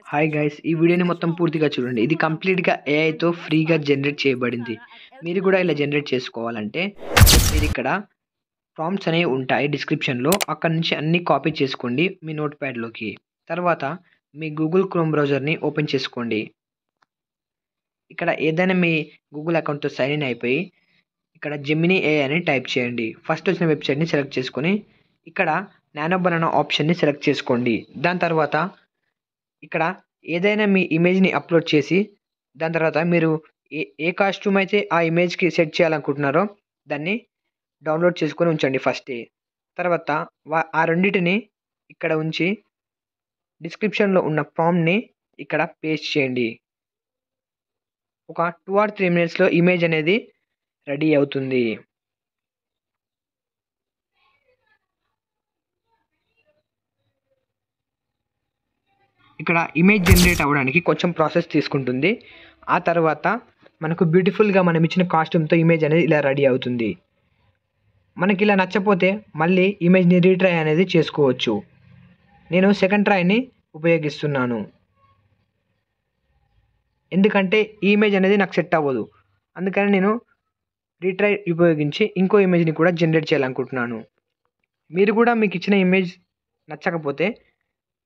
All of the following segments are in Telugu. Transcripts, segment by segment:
హాయ్ గైస్, ఈ వీడియోని మొత్తం పూర్తిగా చూడండి. ఇది కంప్లీట్‌గా ఏఐతో ఫ్రీగా జనరేట్ చేయబడింది. మీరు కూడా ఇలా జనరేట్ చేసుకోవాలంటే మీరిక్కడ ప్రాంప్ట్స్ అనేవి ఉంటాయి డిస్క్రిప్షన్‌లో. అక్కడి నుంచి అన్నీ కాపీ చేసుకోండి మీ నోట్‌ప్యాడ్‌లోకి. తర్వాత మీ గూగుల్ క్రోమ్ బ్రౌజర్‌ని ఓపెన్ చేసుకోండి. ఇక్కడ ఏదైనా మీ గూగుల్ అకౌంట్‌తో సైన్ ఇన్ అయిపోయి ఇక్కడ జెమినీ ఏఐ అని టైప్ చేయండి. ఫస్ట్ వచ్చిన వెబ్‌సైట్‌ని సెలెక్ట్ చేసుకొని ఇక్కడ నానో బనానా ఆప్షన్‌ని సెలెక్ట్ చేసుకోండి. దాని తర్వాత ఇక్కడ ఏదైనా మీ ఇమేజ్‌ని అప్‌లోడ్ చేసి, దాని తర్వాత మీరు ఏ కాస్ట్యూమ్ అయితే ఆ ఇమేజ్‌కి సెట్ చేయాలనుకుంటున్నారో దాన్ని డౌన్‌లోడ్ చేసుకొని ఉంచండి ఫస్టే. తర్వాత ఆ రెండిటిని ఇక్కడ ఉంచి డిస్క్రిప్షన్‌లో ఉన్న ప్రాంప్ట్‌ని ఇక్కడ పేస్ట్ చేయండి. ఒక 2 ఆర్ 3 మినిట్స్‌లో ఇమేజ్ అనేది రెడీ అవుతుంది. ఇక్కడ ఇమేజ్ జనరేట్ అవ్వడానికి కొంచెం ప్రాసెస్ తీసుకుంటుంది. ఆ తర్వాత మనకు బ్యూటిఫుల్‌గా మనం ఇచ్చిన కాస్ట్యూమ్‌తో ఇమేజ్ అనేది ఇలా రెడీ అవుతుంది. మనకి ఇలా నచ్చపోతే మళ్ళీ ఇమేజ్‌ని రీట్రై అనేది చేసుకోవచ్చు. నేను సెకండ్ ట్రైని ఉపయోగిస్తున్నాను. ఎందుకంటే ఈ ఇమేజ్ అనేది నాకు సెట్ అవ్వదు. అందుకని నేను రీట్రై ఉపయోగించి ఇంకో ఇమేజ్‌ని కూడా జనరేట్ చేయాలనుకుంటున్నాను. మీరు కూడా మీకు ఇచ్చిన ఇమేజ్ నచ్చకపోతే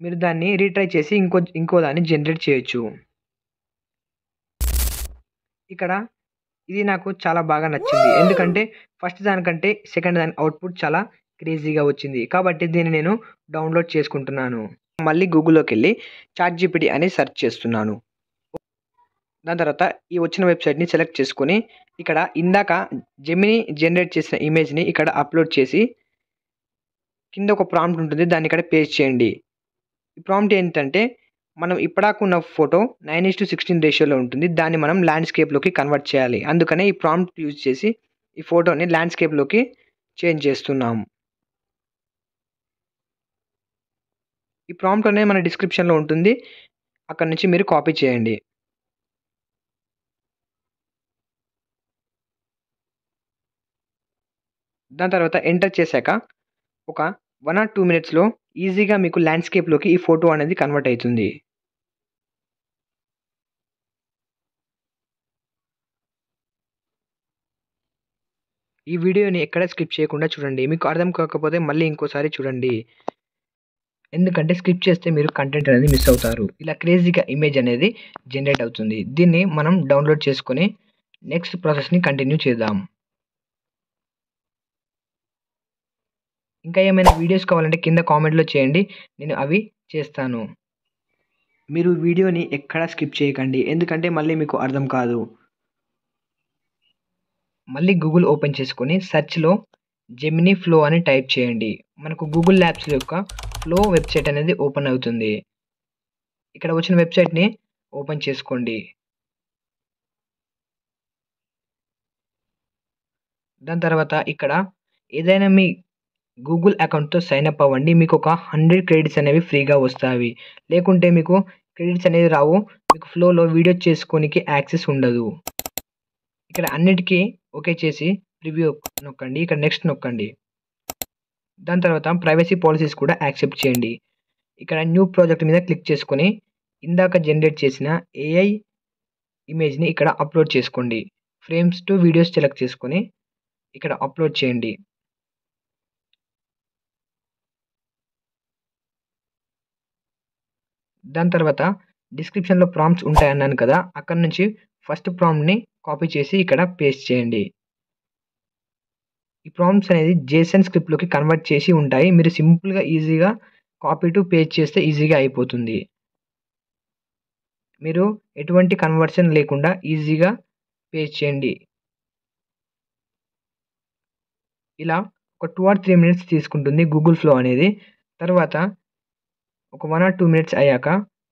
మీరు దాన్ని రీట్రై చేసి ఇంకో దాన్ని జనరేట్ చేయొచ్చు. ఇక్కడ ఇది నాకు చాలా బాగా నచ్చింది. ఎందుకంటే ఫస్ట్ దానికంటే సెకండ్ దాని అవుట్‌పుట్ చాలా క్రేజీగా వచ్చింది. కాబట్టి దీన్ని నేను డౌన్‌లోడ్ చేసుకుంటున్నాను. మళ్ళీ గూగుల్‌లోకెళ్ళి చాట్‌జీపీటీ అని సెర్చ్ చేస్తున్నాను. దాని తర్వాత ఈ వచ్చిన వెబ్‌సైట్‌ని సెలెక్ట్ చేసుకొని ఇక్కడ ఇందాక జెమినీ జనరేట్ చేసిన ఇమేజ్‌ని ఇక్కడ అప్‌లోడ్ చేసి కింద ఒక ప్రాంప్ట్ ఉంటుంది. దాన్ని ఇక్కడ పేస్ట్ చేయండి. ఈ ప్రాంప్ట్ ఏంటంటే మనం ఇప్పటిదాకా ఉన్న ఫోటో 9:16 రేషియోలో ఉంటుంది. దాన్ని మనం ల్యాండ్‌స్కేప్‌లోకి కన్వర్ట్ చేయాలి. అందుకనే ఈ ప్రాంప్ట్ యూజ్ చేసి ఈ ఫోటోని ల్యాండ్‌స్కేప్‌లోకి చేంజ్ చేస్తున్నాము. ఈ ప్రాంప్ట్ అనేది మన డిస్క్రిప్షన్‌లో ఉంటుంది. అక్కడి నుంచి మీరు కాపీ చేయండి. దాని తర్వాత ఎంటర్ చేశాక ఒక 1 ఆర్ 2 మినిట్స్‌లో ఈజీగా మీకు ల్యాండ్‌స్కేప్‌లోకి ఈ ఫోటో అనేది కన్వర్ట్ అయితుంది. ఈ వీడియోని ఎక్కడ స్కిప్ చేయకుండా చూడండి. మీకు అర్థం కాకపోతే మళ్ళీ ఇంకోసారి చూడండి. ఎందుకంటే స్కిప్ చేస్తే మీరు కంటెంట్ అనేది మిస్ అవుతారు. ఇలా క్రేజీగా ఇమేజ్ అనేది జనరేట్ అవుతుంది. దీన్ని మనం డౌన్‌లోడ్ చేసుకొని నెక్స్ట్ ప్రాసెస్‌ని కంటిన్యూ చేద్దాం. ఇంకా ఏమైనా వీడియోస్ కావాలంటే కింద కామెంట్‌లో చేయండి. నేను అవి చేస్తాను. మీరు వీడియోని ఎక్కడ స్కిప్ చేయకండి. ఎందుకంటే మళ్ళీ మీకు అర్థం కాదు. మళ్ళీ గూగుల్ ఓపెన్ చేసుకొని సెర్చ్‌లో జెమినీ ఫ్లో అని టైప్ చేయండి. మనకు గూగుల్ ల్యాబ్స్ యొక్క ఫ్లో వెబ్‌సైట్ అనేది ఓపెన్ అవుతుంది. ఇక్కడ వచ్చిన వెబ్‌సైట్‌ని ఓపెన్ చేసుకోండి. దాని తర్వాత ఇక్కడ ఏదైనా మీ గూగుల్ అకౌంట్‌తో సైన్ అప్ అవ్వండి. మీకు ఒక 100 క్రెడిట్స్ అనేవి ఫ్రీగా వస్తాయి. లేకుంటే మీకు క్రెడిట్స్ అనేది రావు. మీకు ఫ్లోలో వీడియో చేసుకోనికి యాక్సెస్ ఉండదు. ఇక్కడ అన్నిటికీ ఓకే చేసి ప్రివ్యూ నొక్కండి. ఇక్కడ నెక్స్ట్ నొక్కండి. దాని తర్వాత ప్రైవసీ పాలిసీస్ కూడా యాక్సెప్ట్ చేయండి. ఇక్కడ న్యూ ప్రాజెక్ట్ మీద క్లిక్ చేసుకొని ఇందాక జనరేట్ చేసిన ఏఐ ఇమేజ్‌ని ఇక్కడ అప్‌లోడ్ చేసుకోండి. ఫ్రేమ్స్ టు వీడియోస్ సెలెక్ట్ చేసుకొని ఇక్కడ అప్‌లోడ్ చేయండి. దాని తర్వాత డిస్క్రిప్షన్‌లో ప్రాంప్ట్స్ ఉంటాయన్నాను కదా! అక్కడి నుంచి ఫస్ట్ ప్రాంప్ట్‌ని కాపీ చేసి ఇక్కడ పేస్ట్ చేయండి. ఈ ప్రాంప్ట్స్ అనేది జేసన్ స్క్రిప్ట్‌లోకి కన్వర్ట్ చేసి ఉంటాయి. మీరు సింపుల్‌గా ఈజీగా కాపీ టు పేస్ట్ చేస్తే ఈజీగా అయిపోతుంది. మీరు ఎటువంటి కన్వర్షన్ లేకుండా ఈజీగా పేస్ట్ చేయండి. ఇలా ఒక 2 ఆర్ 3 మినిట్స్ తీసుకుంటుంది గూగుల్ ఫ్లో అనేది. తర్వాత ఒక 1 ఆర్ 2 మినిట్స్ అయ్యాక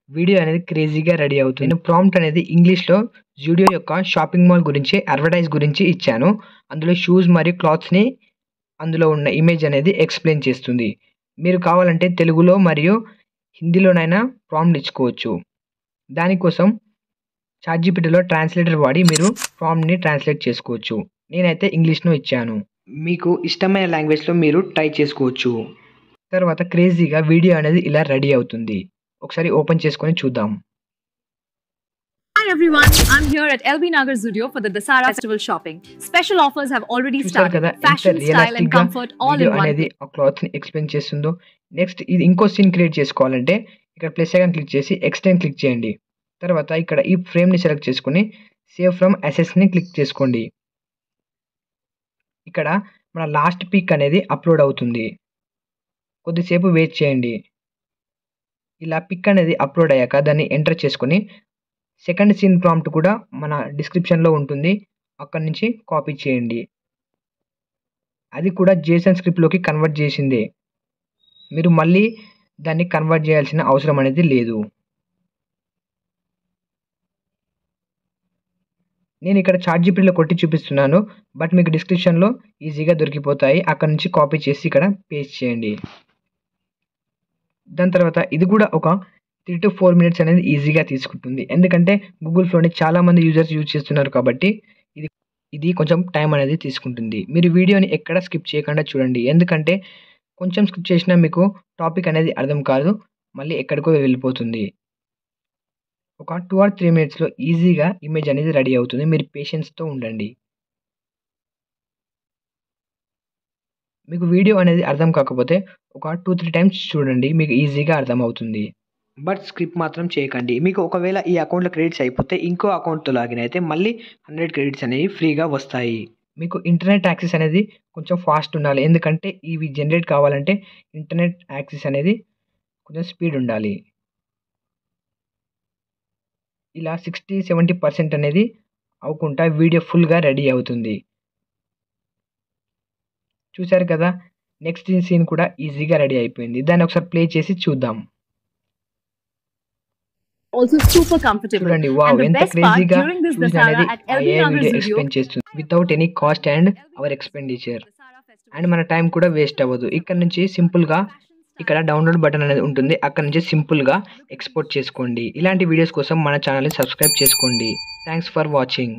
వీడియో అనేది క్రేజీగా రెడీ అవుతుంది. నేను ప్రాంప్ట్ అనేది ఇంగ్లీష్‌లో జూడియో యొక్క షాపింగ్ మాల్ గురించి అడ్వర్టైజ్ గురించి ఇచ్చాను. అందులో షూస్ మరియు క్లాత్స్‌ని అందులో ఉన్న ఇమేజ్ అనేది ఎక్స్‌ప్లెయిన్ చేస్తుంది. మీరు కావాలంటే తెలుగులో మరియు హిందీలోనైనా ప్రాంప్ట్ ఇచ్చుకోవచ్చు. దానికోసం చాట్‌జీపీటీలో ట్రాన్స్‌లేటర్ వాడి మీరు ప్రాంప్ట్‌ని ట్రాన్స్‌లేట్ చేసుకోవచ్చు. నేనైతే ఇంగ్లీష్‌లో ఇచ్చాను. మీకు ఇష్టమైన లాంగ్వేజ్‌లో మీరు టైప్ చేసుకోవచ్చు. తర్వాత క్రేజీగా వీడియో అనేది ఇలా రెడీ అవుతుంది. ఒకసారి ఓపెన్ చేసుకొని చూద్దాం. Hi everyone, I'm here at LB Nagar Studio for the Dasara Festival shopping. Special offers have already చూసారు started. కదా ఎంత Fashion, style and రియలిస్టిక్ గా comfort all video in one అనేది place. ఆ క్లాత్ ని ఎక్స్ప్లెయిన్ చేస్తుందో. నెక్స్ట్ ఇది ఇంకో సీన్ క్రియేట్ చేసుకోవాలంటే ఇక్కడ ప్లస్ ఐకాన్ క్లిక్ చేసి ఎక్స్టెండ్ క్లిక్ చేయండి. తర్వాత ఇక్కడ ఈ ఫ్రేమ్ ని సెలెక్ట్ చేసుకొని సేవ్ ఫ్రమ్ అసెట్స్ ని క్లిక్ చేసుకోండి. ఇక్కడ మన లాస్ట్ పిక్ అనేది అప్లోడ్ అవుతుంది. కొద్దిసేపు వెయిట్ చేయండి. ఇలా పిక్ అనేది అప్లోడ్ అయ్యాక దాన్ని ఎంటర్ చేసుకొని సెకండ్ సీన్ ప్రాంప్ట్ కూడా మన డిస్క్రిప్షన్లో ఉంటుంది, అక్కడి నుంచి కాపీ చేయండి. అది కూడా జేసన్ స్క్రిప్ట్లోకి కన్వర్ట్ చేసిందే, మీరు మళ్ళీ దాన్ని కన్వర్ట్ చేయాల్సిన అవసరం అనేది లేదు. నేను ఇక్కడ చాట్‌జీపీటీలో కొట్టి చూపిస్తున్నాను, బట్ మీకు డిస్క్రిప్షన్లో ఈజీగా దొరికిపోతాయి, అక్కడ నుంచి కాపీ చేసి ఇక్కడ పేస్ట్ చేయండి. దాని తర్వాత ఇది కూడా ఒక 3 to 4 మినిట్స్ అనేది ఈజీగా తీసుకుంటుంది, ఎందుకంటే గూగుల్ ఫ్లోని చాలామంది యూజర్స్ యూజ్ చేస్తున్నారు కాబట్టి ఇది కొంచెం టైం అనేది తీసుకుంటుంది. మీరు వీడియోని ఎక్కడ స్కిప్ చేయకుండా చూడండి, ఎందుకంటే కొంచెం స్కిప్ చేసినా మీకు టాపిక్ అనేది అర్థం కాదు, మళ్ళీ ఎక్కడికో వెళ్ళిపోతుంది. ఒక 2 or 3 మినిట్స్లో ఈజీగా ఇమేజ్ అనేది రెడీ అవుతుంది, మీరు పేషెన్స్తో ఉండండి. మీకు వీడియో అనేది అర్థం కాకపోతే ఒక 2-3 టైమ్స్ చూడండి, మీకు ఈజీగా అర్థమవుతుంది. బట్ స్క్రిప్ట్ మాత్రం చేయకండి. మీకు ఒకవేళ ఈ అకౌంట్లో క్రెడిట్స్ అయిపోతే ఇంకో అకౌంట్తో లాగిన్ అయితే మళ్ళీ 100 క్రెడిట్స్ అనేవి ఫ్రీగా వస్తాయి. మీకు ఇంటర్నెట్ యాక్సెస్ అనేది కొంచెం ఫాస్ట్ ఉండాలి, ఎందుకంటే ఇవి జనరేట్ కావాలంటే ఇంటర్నెట్ యాక్సెస్ అనేది కొంచెం స్పీడ్ ఉండాలి. ఇలా 60-70% అనేది అవ్వకుండా వీడియో ఫుల్గా రెడీ అవుతుంది. చూసారు కదా, నెక్స్ట్ సీన్ కూడా ఈజీగా రెడీ అయిపోయింది. దాన్ని ఒకసారి ప్లే చేసి చూద్దాం. Also super comfortable. చూడండి, వావ్, And the ఎంత best part, క్రేజీగా during this చూసిన Dasara అనేది at ఆ LB AI Nagar video Studio, explain చేస్తుంది without any cost and our expenditure. And మన టైం కూడా వేస్ట్ అవ్వదు. ఇక్కడ నుంచి సింపుల్గా ఇక్కడ డౌన్లోడ్ బటన్ అనేది ఉంటుంది, అక్కడ నుంచి సింపుల్గా ఎక్స్పోర్ట్ చేసుకోండి. ఇలాంటి వీడియోస్ కోసం మన ఛానల్ని సబ్స్క్రైబ్ చేసుకోండి. Thanks for watching.